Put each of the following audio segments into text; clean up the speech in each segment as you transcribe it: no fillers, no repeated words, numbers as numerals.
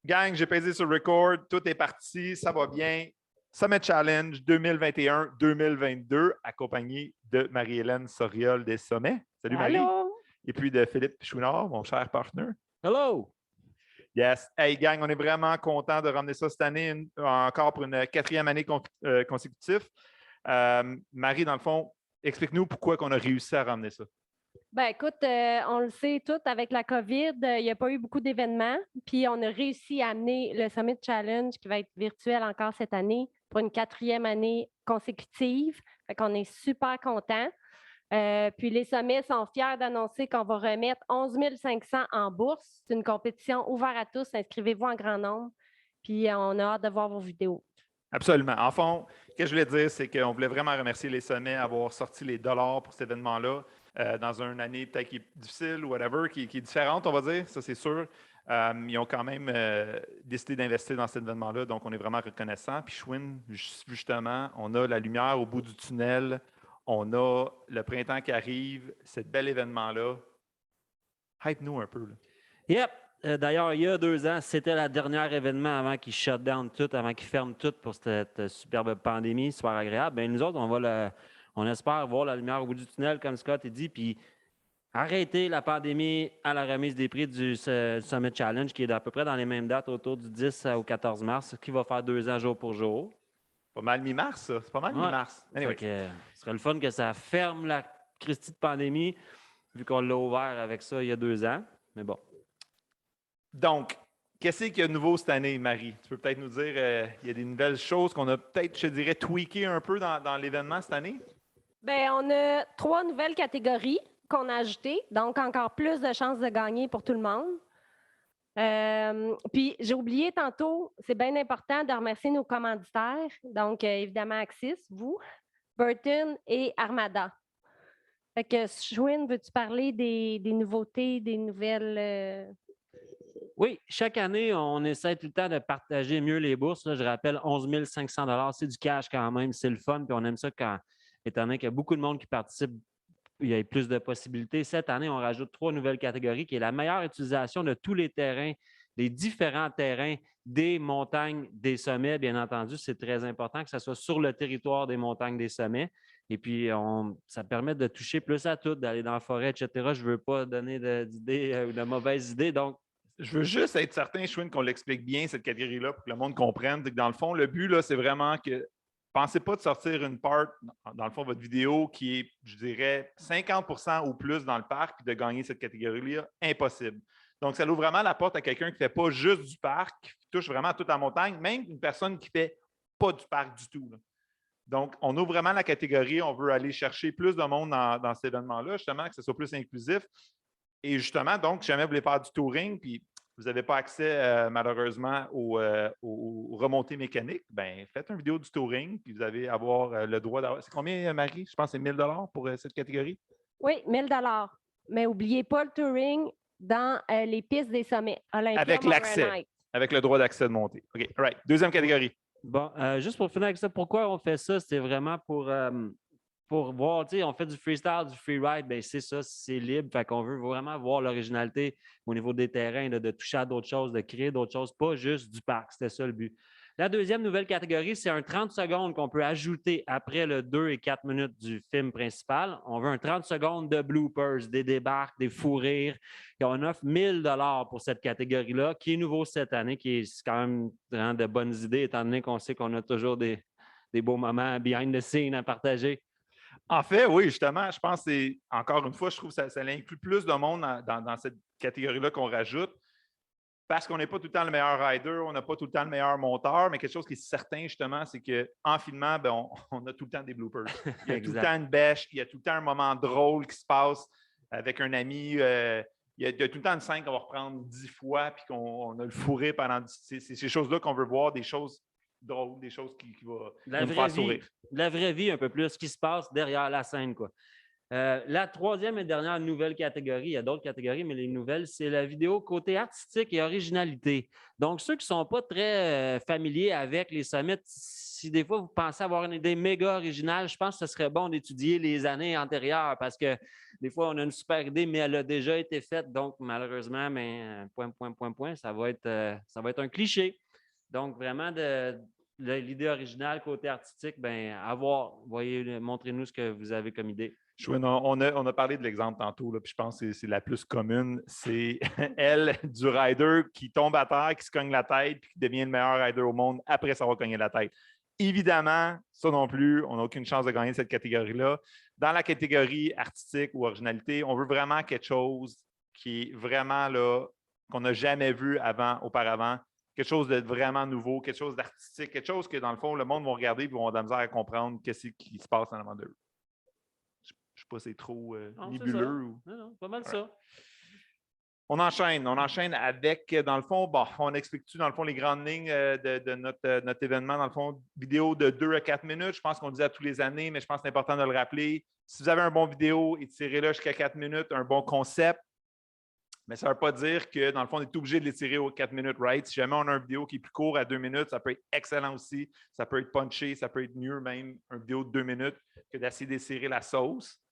Gang, j'ai pesé sur record, tout est parti, ça va bien. Summit Challenge 2021-2022, accompagné de Marie-Hélène Soriol des Sommets. Salut Marie. Allô? Et puis de Philippe Chouinard, mon cher partenaire. Hello! Yes. Hey gang, on est vraiment content de ramener ça cette année, encore pour une 4e année consécutive. Marie, dans le fond, explique-nous pourquoi on a réussi à ramener ça. Ben écoute, on le sait tout, avec la COVID, il n'y a pas eu beaucoup d'événements. Puis on a réussi à amener le Summit Challenge qui va être virtuel encore cette année pour une 4e année consécutive. Fait qu'on est super contents. Puis les sommets sont fiers d'annoncer qu'on va remettre 11 500 en bourse. C'est une compétition ouverte à tous. Inscrivez-vous en grand nombre. Puis on a hâte de voir vos vidéos. Absolument. En fond, ce que je voulais dire, c'est qu'on voulait vraiment remercier les sommets d'avoir sorti les dollars pour cet événement-là dans une année peut-être qui est difficile ou whatever, qui est différente, on va dire, ça c'est sûr. Ils ont quand même décidé d'investir dans cet événement-là, donc on est vraiment reconnaissant. Puis Chouine, justement, on a la lumière au bout du tunnel, on a le printemps qui arrive, ce bel événement-là. Hype-nous un peu. Là. Yep! D'ailleurs, il y a 2 ans, c'était le dernier événement avant qu'ils shut down tout, avant qu'ils ferment tout pour cette superbe pandémie, super agréable. Bien, nous autres, on espère voir la lumière au bout du tunnel, comme Scott a dit, puis arrêter la pandémie à la remise des prix du Summit Challenge, qui est à peu près dans les mêmes dates, autour du 10 au 14 mars, qui va faire 2 ans jour pour jour. Pas mal mi-mars, ça. C'est pas mal mi-mars. Anyway. Ce serait le fun que ça ferme la Christie de pandémie, vu qu'on l'a ouvert avec ça il y a 2 ans. Mais bon. Donc, qu'est-ce qu'il y a de nouveau cette année, Marie? Tu peux peut-être nous dire, il y a des nouvelles choses qu'on a peut-être, je dirais, tweaké un peu dans l'événement cette année? Bien, on a 3 nouvelles catégories qu'on a ajoutées, donc encore plus de chances de gagner pour tout le monde. Puis, j'ai oublié tantôt, c'est bien important de remercier nos commanditaires. Donc, évidemment, Axis, vous, Burton et Armada. Fait que, Chouine, veux-tu parler des nouveautés, des nouvelles... Oui, chaque année, on essaie tout le temps de partager mieux les bourses. Là, je rappelle, 11 500 $, c'est du cash quand même, c'est le fun. Puis on aime ça quand, étant donné qu'il y a beaucoup de monde qui participe, il y a plus de possibilités. Cette année, on rajoute 3 nouvelles catégories qui est la meilleure utilisation de tous les terrains, des différents terrains, des montagnes, des sommets. Bien entendu, c'est très important que ça soit sur le territoire des montagnes, des sommets. Et puis, ça permet de toucher plus à tout, d'aller dans la forêt, etc. Je ne veux pas donner d'idées ou de mauvaises idées. Donc, je veux juste être certain, Chouine, qu'on l'explique bien, cette catégorie-là, pour que le monde comprenne. Que dans le fond, le but, là, c'est vraiment que pensez pas de sortir une part, dans le fond, votre vidéo qui est, je dirais, 50% ou plus dans le parc, puis de gagner cette catégorie-là, impossible. Donc, ça ouvre vraiment la porte à quelqu'un qui ne fait pas juste du parc, qui touche vraiment toute la montagne, même une personne qui ne fait pas du parc du tout. Là. Donc, on ouvre vraiment la catégorie, on veut aller chercher plus de monde dans cet événement-là, justement, que ce soit plus inclusif. Et justement, donc, si jamais vous voulez faire du touring, puis vous n'avez pas accès malheureusement aux remontées mécaniques, bien, faites une vidéo du touring, puis vous allez avoir le droit d'avoir. C'est combien, Marie? Je pense que c'est 1 000 $ pour cette catégorie? Oui, 1 000 $. Mais n'oubliez pas le touring dans les pistes des sommets. Olympia, avec l'accès, avec le droit d'accès de montée. OK, right. 2e catégorie. Bon, juste pour finir avec ça, pourquoi on fait ça? C'est vraiment pour voir, tu sais, on fait du freestyle, du freeride, bien c'est ça, c'est libre. Fait qu'on veut vraiment voir l'originalité au niveau des terrains, de toucher à d'autres choses, de créer d'autres choses, pas juste du parc. C'était ça le but. La 2e nouvelle catégorie, c'est un 30 secondes qu'on peut ajouter après le 2 et 4 minutes du film principal. On veut un 30 secondes de bloopers, des débarques, des fous rires. Et on offre 1 000 $ pour cette catégorie-là, qui est nouveau cette année, qui est quand même vraiment de bonnes idées, étant donné qu'on sait qu'on a toujours des beaux moments behind the scenes à partager. En fait, oui, justement, je pense que c'est, encore une fois, je trouve que ça inclut plus de monde dans cette catégorie-là qu'on rajoute. Parce qu'on n'est pas tout le temps le meilleur rider, on n'a pas tout le temps le meilleur monteur, mais quelque chose qui est certain, justement, c'est qu'en filmant, ben, on a tout le temps des bloopers. Il y a tout le temps une bêche, il y a tout le temps un moment drôle qui se passe avec un ami. Il y a tout le temps une scène qu'on va reprendre 10 fois, puis qu'on a le fourré pendant. C'est ces choses-là qu'on veut voir, des choses drôles, des choses qui vont nous faire sourire. La vraie vie, un peu plus, ce qui se passe derrière la scène, quoi. La troisième et dernière nouvelle catégorie, il y a d'autres catégories, mais les nouvelles, c'est la vidéo côté artistique et originalité. Donc, ceux qui ne sont pas très familiers avec les summits, si des fois vous pensez avoir une idée méga originale, je pense que ce serait bon d'étudier les années antérieures parce que des fois, on a une super idée, mais elle a déjà été faite. Donc, malheureusement, ça va être un cliché. Donc, vraiment, l'idée originale côté artistique, à voir. Voyez, montrez-nous ce que vous avez comme idée. Chouin, on a parlé de l'exemple tantôt, là, puis je pense que c'est la plus commune. C'est elle du rider qui tombe à terre, qui se cogne la tête, puis qui devient le meilleur rider au monde après s'avoir cogné la tête. Évidemment, ça non plus, on n'a aucune chance de gagner cette catégorie-là. Dans la catégorie artistique ou originalité, on veut vraiment quelque chose qui est vraiment là, qu'on n'a jamais vu auparavant, quelque chose de vraiment nouveau, quelque chose d'artistique, quelque chose que dans le fond, le monde va regarder et vont avoir de la misère à comprendre qu'est-ce qui se passe en avant d'eux. Je ne sais pas si c'est trop nébuleux. Non, pas mal ça. On enchaîne avec, dans le fond, on explique-tu, dans le fond, les grandes lignes de notre événement, dans le fond, vidéo de 2 à 4 minutes. Je pense qu'on le dit à tous les années, mais je pense que c'est important de le rappeler. Si vous avez un bon vidéo, étirez-le jusqu'à 4 minutes, un bon concept. Mais ça ne veut pas dire que, dans le fond, on est obligé de l'étirer aux 4 minutes, right? Si jamais on a une vidéo qui est plus courte à 2 minutes, ça peut être excellent aussi. Ça peut être punché, ça peut être mieux même, une vidéo de 2 minutes, que d'essayer d'étirer la sauce.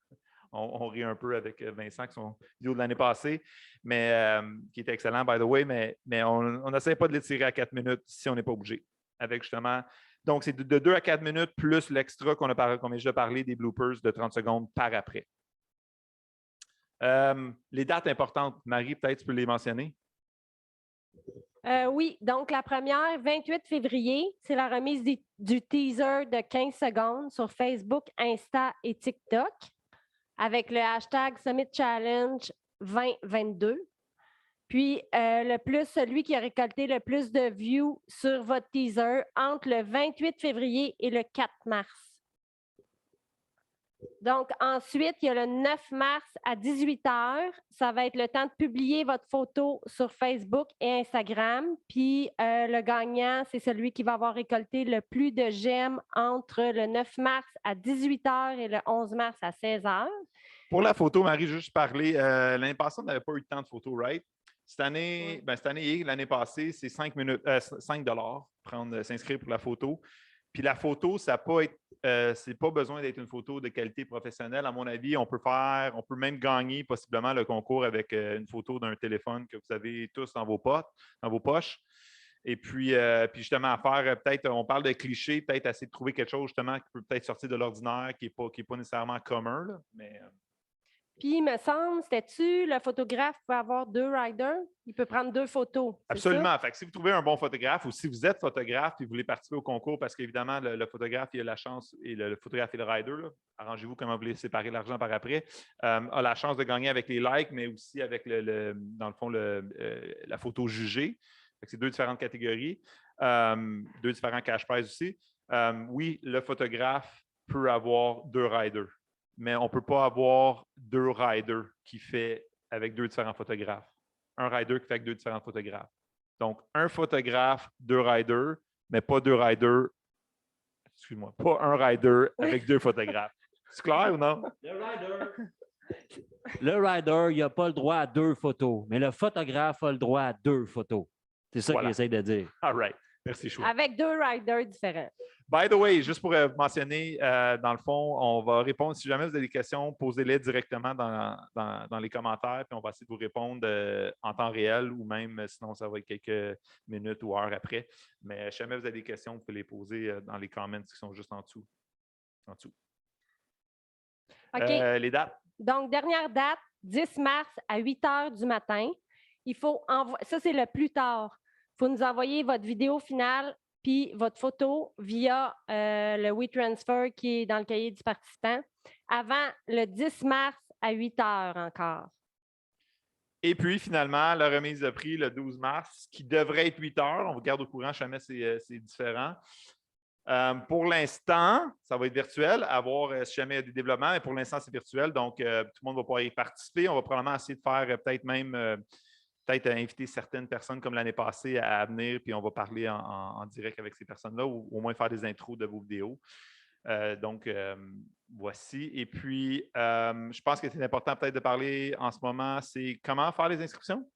On rit un peu avec Vincent, qui son vidéo de l'année passée, mais qui était excellent, by the way, mais on n'essaie pas de l'étirer à 4 minutes si on n'est pas obligé. Avec justement, donc, c'est de 2 à 4 minutes plus l'extra qu'on a déjà parlé des bloopers de 30 secondes par après. Les dates importantes, Marie, peut-être tu peux les mentionner? Oui, donc la première, 28 février, c'est la remise du teaser de 15 secondes sur Facebook, Insta et TikTok avec le hashtag Summit Challenge 2022. Puis, celui qui a récolté le plus de views sur votre teaser entre le 28 février et le 4 mars. Donc, ensuite, il y a le 9 mars à 18 h. Ça va être le temps de publier votre photo sur Facebook et Instagram. Puis, le gagnant, c'est celui qui va avoir récolté le plus de j'aime entre le 9 mars à 18 h et le 11 mars à 16 h. Pour la photo, Marie, juste parler, l'année passée, on n'avait pas eu de temps de photo, right? Cette année, l'année passée, c'est 5 $, s'inscrire pour la photo. Puis la photo, ça n'a pas c'est pas besoin d'être une photo de qualité professionnelle. À mon avis, on peut même gagner possiblement le concours avec une photo d'un téléphone que vous avez tous dans vos poches. Et puis justement, peut-être, on parle de clichés, peut-être essayer de trouver quelque chose justement qui peut peut-être sortir de l'ordinaire, qui n'est pas nécessairement commun, là, mais... Puis, il me semble, c'était-tu le photographe peut avoir 2 riders? Il peut prendre 2 photos. Absolument. Fait que si vous trouvez un bon photographe ou si vous êtes photographe et vous voulez participer au concours, parce qu'évidemment, le photographe, il a la chance, et le photographe et le rider, arrangez-vous comment vous voulez séparer l'argent par après, a la chance de gagner avec les likes, mais aussi avec, dans le fond, la photo jugée. Fait que c'est 2 différentes catégories, 2 différents cash prizes aussi. Oui, le photographe peut avoir 2 riders, mais on ne peut pas avoir 2 riders qui fait avec 2 différents photographes. Un rider qui fait avec 2 différents photographes. Donc, un photographe, 2 riders, mais pas 2 riders. Excuse-moi, pas un rider avec 2 photographes. C'est clair ou non? Le rider, il n'a pas le droit à 2 photos, mais le photographe a le droit à 2 photos. C'est ça qu'il essaie de dire. All right. Merci, Chouette. Avec 2 riders différents. By the way, juste pour mentionner, dans le fond, on va répondre. Si jamais vous avez des questions, posez-les directement dans les commentaires, puis on va essayer de vous répondre en temps réel ou même sinon, ça va être quelques minutes ou heures après. Mais si jamais vous avez des questions, vous pouvez les poser dans les comments qui sont juste en dessous. OK. Les dates. Donc, dernière date, 10 mars à 8 h du matin. Ça, c'est le plus tard. Il faut nous envoyer votre vidéo finale puis votre photo via le WeTransfer qui est dans le cahier du participant avant le 10 mars à 8 h encore. Et puis, finalement, la remise de prix le 12 mars, qui devrait être 8 h. On vous garde au courant, si jamais c'est différent. Pour l'instant, ça va être virtuel, à voir si jamais il y a des développements, mais pour l'instant, c'est virtuel, donc tout le monde va pouvoir y participer. On va probablement essayer de faire peut-être même inviter certaines personnes comme l'année passée à venir, puis on va parler en direct avec ces personnes-là, ou au moins faire des intros de vos vidéos. Donc, voici. Et puis, je pense que c'est important peut-être de parler en ce moment, c'est comment faire les inscriptions?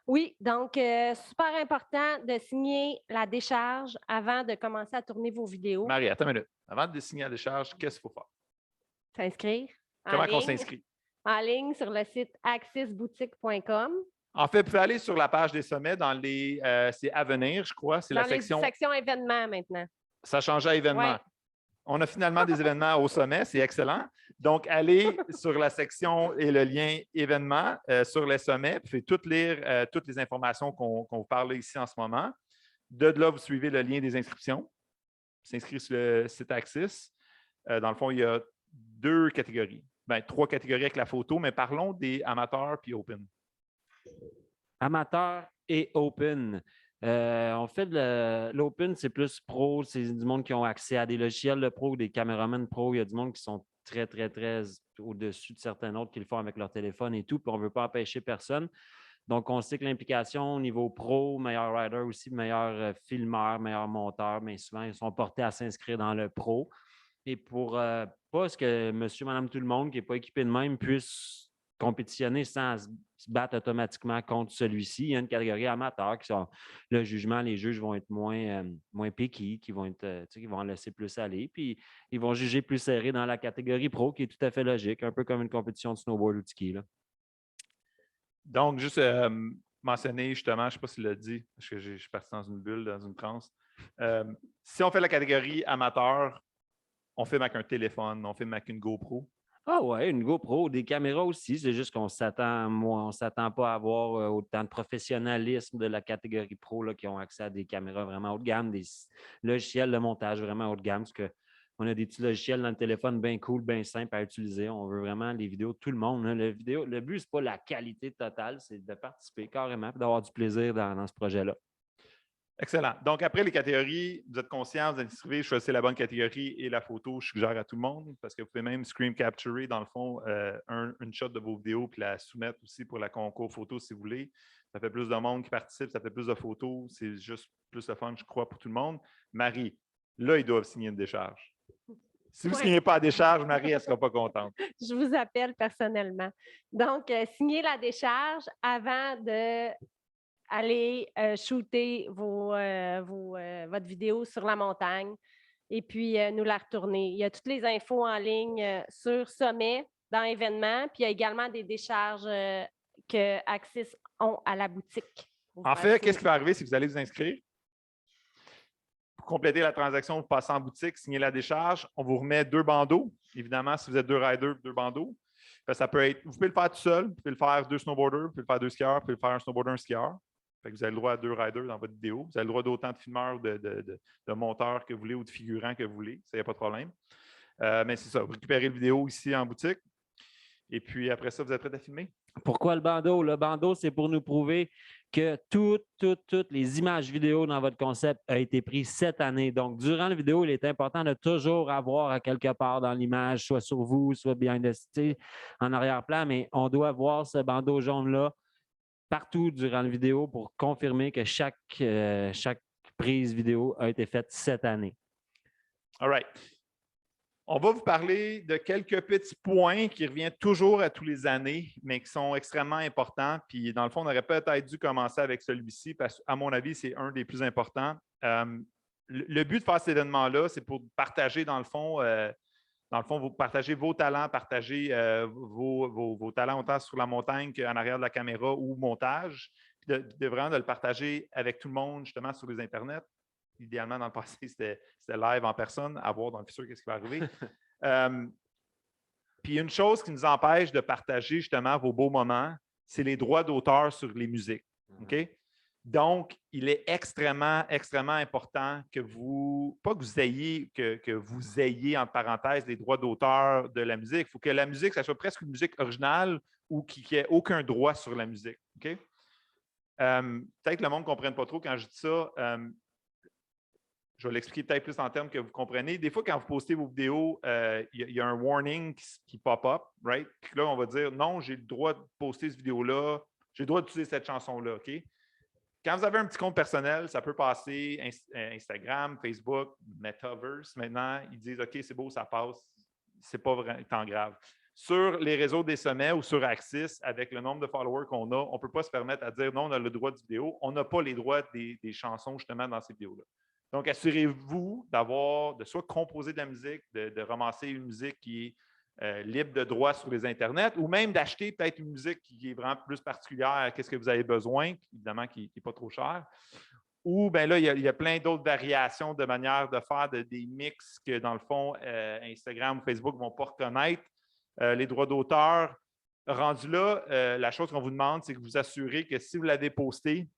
Oui, donc super important de signer la décharge avant de commencer à tourner vos vidéos. Marie, attends une minute. Avant de signer la décharge, qu'est-ce qu'il faut faire? S'inscrire Comment on s'inscrit? en ligne sur le site axisboutique.com. En fait, vous pouvez aller sur la page des sommets dans les. C'est à venir, je crois. C'est la Dans les section. sections événements maintenant. Ça change à événements. Ouais. On a finalement des événements au sommet, c'est excellent. Donc, allez sur la section et le lien événements sur les sommets, puis tout lire toutes les informations qu'on vous parle ici en ce moment. De là, vous suivez le lien des inscriptions. S'inscrire sur le site Axis. Dans le fond, il y a 2 catégories. Bien, 3 catégories avec la photo, mais parlons des amateurs puis open. Amateur et open. On fait l'open, c'est plus pro, c'est du monde qui ont accès à des logiciels de pro, des caméramans pro. Il y a du monde qui sont très, très, très au-dessus de certains autres qui le font avec leur téléphone et tout, puis on ne veut pas empêcher personne. Donc, on sait que l'implication au niveau pro, meilleur rider aussi, meilleur filmeur, meilleur monteur, mais souvent, ils sont portés à s'inscrire dans le pro. Et pour pas ce que monsieur, madame, tout le monde qui n'est pas équipé de même puisse compétitionner sans se battre automatiquement contre celui-ci. Il y a une catégorie amateur qui sont le jugement, les juges vont être moins piqués, qui vont en laisser plus aller, puis ils vont juger plus serré dans la catégorie pro, qui est tout à fait logique, un peu comme une compétition de snowboard ou de ski, là. Donc, juste mentionner justement, je ne sais pas s'il l'a dit, parce que je suis parti dans une bulle, dans une transe. Si on fait la catégorie amateur, on filme avec un téléphone, on filme avec une GoPro. Ah ouais, une GoPro, des caméras aussi. C'est juste qu'on s'attend pas à avoir autant de professionnalisme de la catégorie pro là, qui ont accès à des caméras vraiment haut de gamme, des logiciels de montage vraiment haut de gamme, parce qu'on a des petits logiciels dans le téléphone bien cool, bien simples à utiliser. On veut vraiment les vidéos de tout le monde, hein. Le but, ce n'est pas la qualité totale, c'est de participer carrément et d'avoir du plaisir dans ce projet-là. Excellent. Donc, après les catégories, vous êtes conscient, vous inscrivez, choisissez la bonne catégorie et la photo, je suggère à tout le monde parce que vous pouvez même screen capturer, dans le fond, une shot de vos vidéos puis la soumettre aussi pour la concours photo si vous voulez. Ça fait plus de monde qui participe, ça fait plus de photos. C'est juste plus de fun, je crois, pour tout le monde. Marie, là, ils doivent signer une décharge. Si vous ne signez pas la décharge, Marie, elle ne sera pas contente. Je vous appelle personnellement. Donc, signez la décharge avant de aller shooter votre vidéo sur la montagne et puis nous la retourner. Il y a toutes les infos en ligne sur Sommet, dans événements, puis il y a également des décharges que Axis ont à la boutique. En fait, qu'est-ce qui va arriver si vous allez vous inscrire? Pour compléter la transaction, vous passez en boutique, signez la décharge, on vous remet 2 bandeaux. Évidemment, si vous êtes 2 riders, 2 bandeaux. Ça peut être, vous pouvez le faire tout seul, vous pouvez le faire 2 snowboarders, vous pouvez le faire 2 skieurs, vous pouvez le faire un snowboarder, un skieur. Fait que vous avez le droit à 2 riders dans votre vidéo. Vous avez le droit d'autant de filmeurs, de monteurs que vous voulez ou de figurants que vous voulez. Ça, il n'y a pas de problème. Mais c'est ça, vous récupérez le vidéo ici en boutique. Et puis après ça, vous êtes prêt à filmer? Pourquoi le bandeau? Le bandeau, c'est pour nous prouver que toutes les images vidéo dans votre concept ont été prises cette année. Donc, durant la vidéo, il est important de toujours avoir à quelque part dans l'image, soit sur vous, soit behind the scenes, en arrière-plan, mais on doit voir ce bandeau jaune-là partout durant la vidéo pour confirmer que chaque prise vidéo a été faite cette année. All right. On va vous parler de quelques petits points qui reviennent toujours à tous les années, mais qui sont extrêmement importants. Puis, dans le fond, on aurait peut-être dû commencer avec celui-ci parce qu'à mon avis, c'est un des plus importants. Le but de faire cet événement-là, c'est pour partager, dans le fond, vous partagez vos talents, partagez vos talents autant sur la montagne qu'en arrière de la caméra ou montage, puis vraiment de le partager avec tout le monde, justement, sur les internets. Idéalement, dans le passé, c'était live en personne, à voir dans le futur qu'est-ce qui va arriver. Puis une chose qui nous empêche de partager justement vos beaux moments, c'est les droits d'auteur sur les musiques. OK? Donc, il est extrêmement, extrêmement important que vous, pas que vous ayez, entre parenthèses, les droits d'auteur de la musique. Il faut que la musique, ça soit presque une musique originale ou qu'il n'y ait aucun droit sur la musique. OK? Peut-être que le monde ne comprenne pas trop quand je dis ça. Je vais l'expliquer peut-être plus en termes que vous comprenez. Des fois, quand vous postez vos vidéos, il y a un warning qui pop-up, right? Puis là, on va dire non, j'ai le droit de poster cette vidéo-là, j'ai le droit d'utiliser cette chanson-là, OK? quand vous avez un petit compte personnel, ça peut passer Instagram, Facebook, Metaverse. Maintenant, ils disent OK, c'est beau, ça passe. C'est pas vraiment tant grave. Sur les réseaux des sommets ou sur Axis, avec le nombre de followers qu'on a, on ne peut pas se permettre à dire non, on a le droit de vidéo. On n'a pas les droits des chansons justement dans ces vidéos-là. Donc, assurez-vous de soit composer de la musique, de ramasser une musique qui est libre de droit sur les internets, ou même d'acheter peut-être une musique qui est vraiment plus particulière à ce que vous avez besoin, évidemment qui n'est pas trop cher. Ou bien là, il y a plein d'autres variations de manière de faire des mix que, dans le fond, Instagram ou Facebook ne vont pas reconnaître. Les droits d'auteur, rendu là, la chose qu'on vous demande, c'est que vous assurez que si vous l'avez posté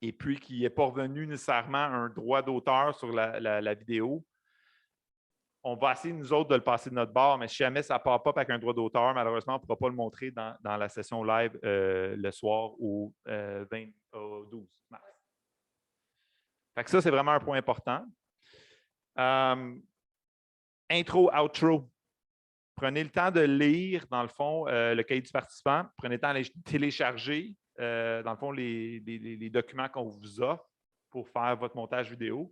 et puis qu'il n'est pas revenu nécessairement un droit d'auteur sur la vidéo, on va essayer, nous autres, de le passer de notre bord, mais si jamais ça ne part pas avec un droit d'auteur, malheureusement, on ne pourra pas le montrer dans la session live le soir au 12 mars. Fait que ça, c'est vraiment un point important. Intro, outro. Prenez le temps de lire, dans le fond, le cahier du participant. Prenez le temps de télécharger, dans le fond, les documents qu'on vous offre pour faire votre montage vidéo.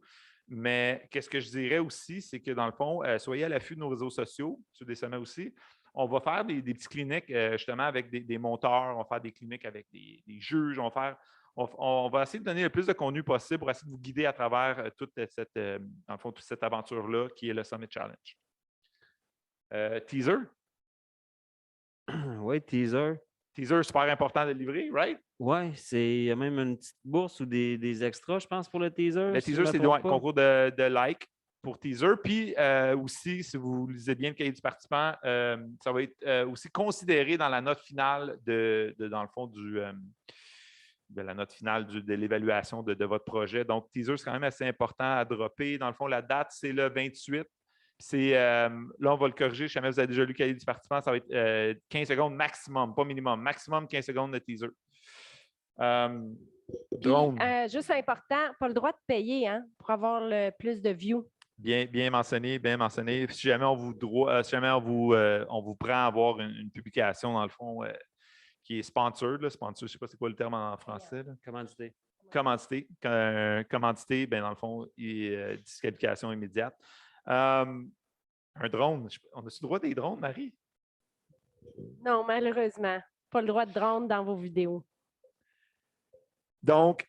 Mais qu'est-ce que je dirais aussi, c'est que, dans le fond, soyez à l'affût de nos réseaux sociaux, sur des sommets aussi. On va faire des petites cliniques, justement, avec des monteurs. On va faire des cliniques avec des juges. On va essayer de donner le plus de contenu possible pour essayer de vous guider à travers toute cette aventure-là qui est le Summit Challenge. Teaser. Oui, teaser. Teaser, super important de livrer, right? Oui, il y a même une petite bourse ou des extras, je pense, pour le teaser. Le teaser, c'est le concours de like pour teaser. Puis aussi, si vous lisez bien le cahier du participant, ça va être aussi considéré dans la note finale dans le fond de la note finale de l'évaluation de votre projet. Donc, teaser, c'est quand même assez important à dropper. Dans le fond, la date, c'est le 28. Là, on va le corriger. Si jamais vous avez déjà lu le cahier du participant, ça va être 15 secondes maximum, pas minimum. Maximum 15 secondes de teaser. Drone. Juste important, pas le droit de payer pour avoir le plus de views. Bien mentionné, bien mentionné. Si jamais on vous prend à avoir une publication, dans le fond, qui est sponsored, là, sponsor, je ne sais pas c'est quoi le terme en français. Là. Commandité. Commandité, bien, dans le fond, disqualification immédiate. Un drone. On a-tu le droit des drones, Marie? Non, malheureusement. Pas le droit de drone dans vos vidéos. Donc,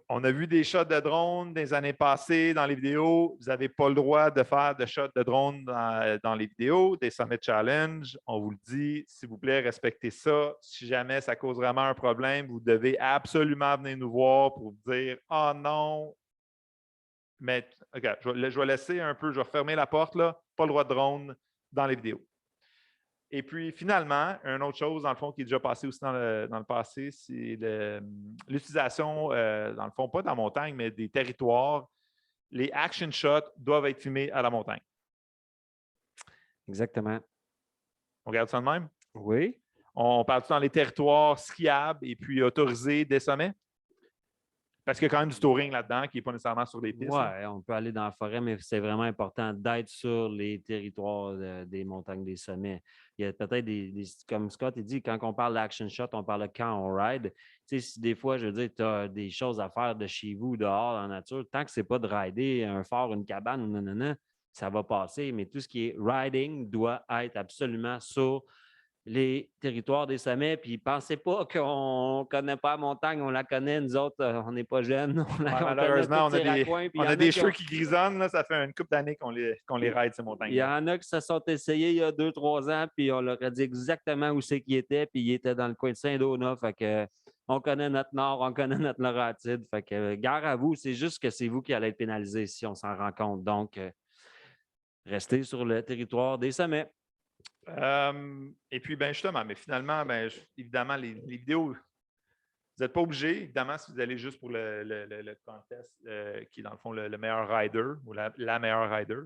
on a vu des shots de drone des années passées dans les vidéos. Vous n'avez pas le droit de faire de shots de drone dans les vidéos, des Summit Challenge. On vous le dit, s'il vous plaît, respectez ça. Si jamais ça cause vraiment un problème, vous devez absolument venir nous voir pour vous dire « Ah non! » Mais regarde, je vais laisser un peu, je vais refermer la porte, là. Pas le droit de drone dans les vidéos. Et puis, finalement, une autre chose, dans le fond, qui est déjà passée aussi dans le passé, c'est l'utilisation, dans le fond, pas dans la montagne, mais des territoires. Les action shots doivent être filmés à la montagne. Exactement. On regarde ça de même? Oui. On parle dans les territoires skiables et puis autorisés des sommets? Parce qu'il y a quand même du touring là-dedans qui n'est pas nécessairement sur les pistes. Oui, on peut aller dans la forêt, mais c'est vraiment important d'être sur les territoires des montagnes, des sommets. Il y a peut-être comme Scott dit, quand on parle d'action shot, on parle de quand on ride. Tu sais, si des fois, je veux dire, tu as des choses à faire de chez vous, dehors, dans la nature, tant que ce n'est pas de rider un fort, une cabane ou nanana, ça va passer. Mais tout ce qui est riding doit être absolument sur les territoires des sommets, puis pensez pas qu'on ne connaît pas la montagne, on la connaît, nous autres, on n'est pas jeunes. Malheureusement, on a des cheveux qui grisonnent, là, ça fait une couple d'années qu'on les ride, ces montagnes. Il y en a qui se sont essayés il y a 2-3 ans, puis on leur a dit exactement où c'est qu'ils étaient, puis ils étaient dans le coin de Saint-Donat, fait que on connaît notre nord, on connaît notre Laurentide, fait que gare à vous, c'est juste que c'est vous qui allez être pénalisés si on s'en rend compte. Donc, restez sur le territoire des sommets. Et puis, ben justement, mais finalement, évidemment, les vidéos, vous n'êtes pas obligé, évidemment, si vous allez juste pour le contest qui est dans le fond le meilleur rider ou la meilleure rider.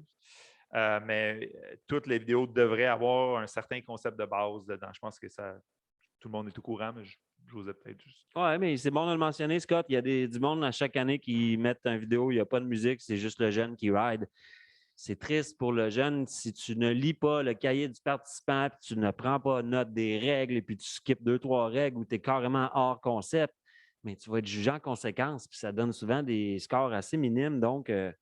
Mais toutes les vidéos devraient avoir un certain concept de base dedans. Je pense que tout le monde est au courant, mais je vous ai peut-être juste. Oui, mais c'est bon de le mentionner, Scott. Il y a du monde à chaque année qui mettent une vidéo, il n'y a pas de musique, c'est juste le jeune qui ride. C'est triste pour le jeune si tu ne lis pas le cahier du participant, puis tu ne prends pas note des règles et puis tu skippes 2-3 règles où tu es carrément hors concept. mais tu vas être jugé en conséquence. Puis ça donne souvent des scores assez minimes. Donc, tu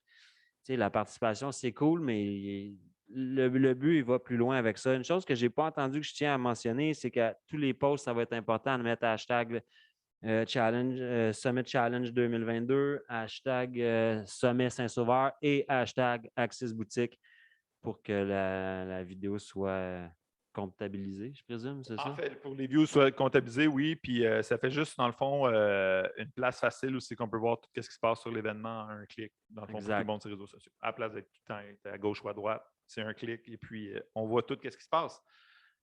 sais, la participation, c'est cool, mais le but, il va plus loin avec ça. Une chose que je n'ai pas entendu que je tiens à mentionner, c'est qu'à tous les posts, ça va être important de mettre hashtag challenge, Summit Challenge 2022, hashtag Sommet Saint-Sauveur et hashtag Axis Boutique pour que la vidéo soit comptabilisée, je présume, c'est En ça? fait, pour les views soit comptabilisés, oui, puis ça fait juste, dans le fond, une place facile où c'est qu'on peut voir tout ce qui se passe sur l'événement en un clic, dans le fond, pour tout le Exact. monde sur les réseaux sociaux. À la place d'être tout le temps être à gauche ou à droite, c'est un clic et puis on voit tout ce qui se passe.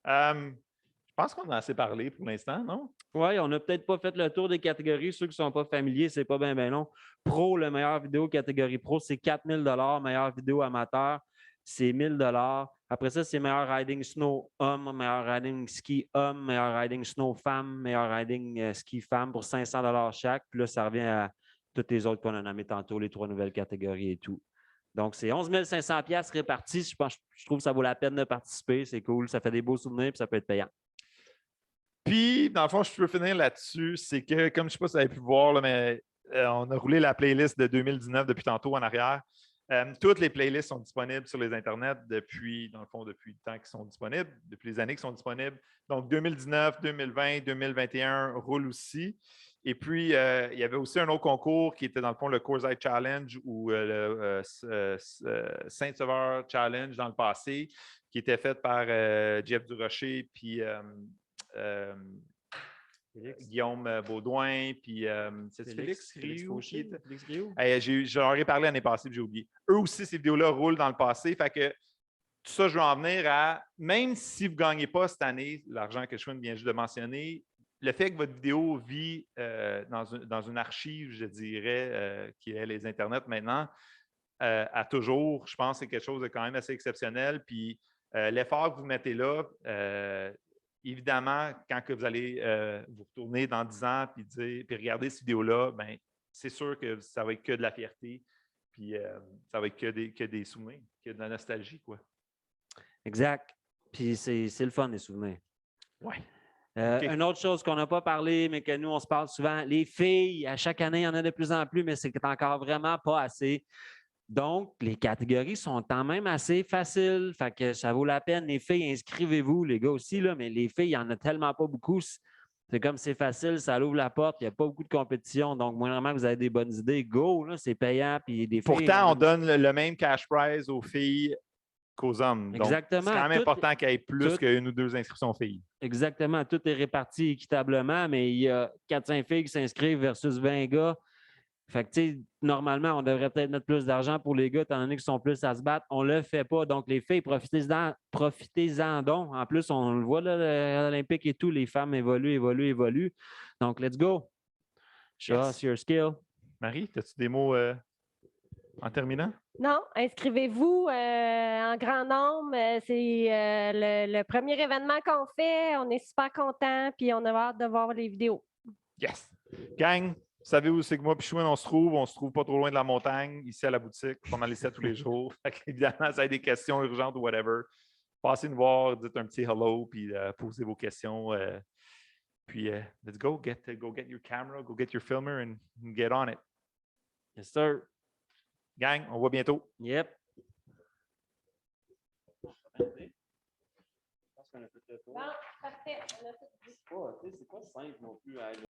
Je pense qu'on a assez parlé pour l'instant, non? Oui, on n'a peut-être pas fait le tour des catégories. Ceux qui ne sont pas familiers, c'est pas bien long. Pro, le meilleur vidéo catégorie pro, c'est 4 000 meilleure vidéo amateur, c'est 1 000 Après ça, c'est meilleur riding snow homme, meilleur riding ski homme, meilleur riding snow femme, meilleur riding ski femme pour 500 chaque. Puis là, ça revient à toutes les autres qu'on a nommées tantôt, les 3 nouvelles catégories et tout. Donc, c'est 11 500 $ répartis. Je trouve que ça vaut la peine de participer. C'est cool. Ça fait des beaux souvenirs puis ça peut être payant. Puis, dans le fond, je peux finir là-dessus. C'est que, comme je ne sais pas si vous avez pu voir, là, mais on a roulé la playlist de 2019 depuis tantôt en arrière. Toutes les playlists sont disponibles sur les internets depuis, dans le fond, depuis le temps qu'ils sont disponibles, depuis les années qu'ils sont disponibles. Donc, 2019, 2020, 2021 roulent aussi. Et puis, il y avait aussi un autre concours qui était, dans le fond, le Coors Light Challenge ou le Saint-Sauveur Challenge dans le passé, qui était fait par Jeff Durocher puis Guillaume Baudouin, puis c'est Félix Rioux qui était. Hey, j'en ai parlé l'année passée, puis j'ai oublié. Eux aussi, ces vidéos-là roulent dans le passé. Fait que tout ça, je veux en venir à, même si vous ne gagnez pas cette année l'argent que Schwinn vient juste de mentionner, le fait que votre vidéo vit dans une archive, je dirais, qui est les Internets maintenant, à toujours, je pense que c'est quelque chose de quand même assez exceptionnel. Puis l'effort que vous mettez là, évidemment, quand que vous allez vous retourner dans 10 ans puis regarder cette vidéo-là, ben, c'est sûr que ça va être que de la fierté, puis ça va être que des souvenirs, que de la nostalgie, quoi. Exact. Puis c'est le fun, les souvenirs. Ouais. Okay. Une autre chose qu'on n'a pas parlé, mais que nous, on se parle souvent, les filles, à chaque année, il y en a de plus en plus, mais c'est encore vraiment pas assez. Donc, les catégories sont quand même assez faciles. Fait que ça vaut la peine. Les filles, inscrivez-vous, les gars aussi, là, mais les filles, il n'y en a tellement pas beaucoup. C'est comme c'est facile, ça ouvre la porte, il n'y a pas beaucoup de compétition. Donc, moi, vraiment, vous avez des bonnes idées, go, là, c'est payant. Puis des filles, pourtant, on donne le même cash prize aux filles qu'aux hommes. Donc, exactement. C'est quand même important qu'il y ait plus qu'une ou deux inscriptions filles. Exactement. Tout est réparti équitablement, mais il y a 4-5 filles qui s'inscrivent versus 20 gars. Fait que, tu sais, normalement, on devrait peut-être mettre plus d'argent pour les gars, étant donné qu'ils sont plus à se battre. On ne le fait pas. Donc, les filles, profitez-en donc. En plus, on le voit, là, l'Olympique et tout, les femmes évoluent. Donc, let's go. Show us your skill. Marie, as-tu des mots en terminant? Non, inscrivez-vous en grand nombre. C'est le premier événement qu'on fait. On est super contents, puis on a hâte de voir les vidéos. Yes! Gang, vous savez où c'est que moi et Schwinn, on se trouve? On se trouve pas trop loin de la montagne, ici à la boutique. On en laisse tous les jours. Évidemment, si vous avez des questions urgentes ou whatever, passez nous voir, dites un petit hello, puis posez vos questions. Puis, let's go get your camera, go get your filmer, and get on it. Yes, sir. Gang, on voit bientôt. Yep. Bon, parfait. C'est pas simple non plus.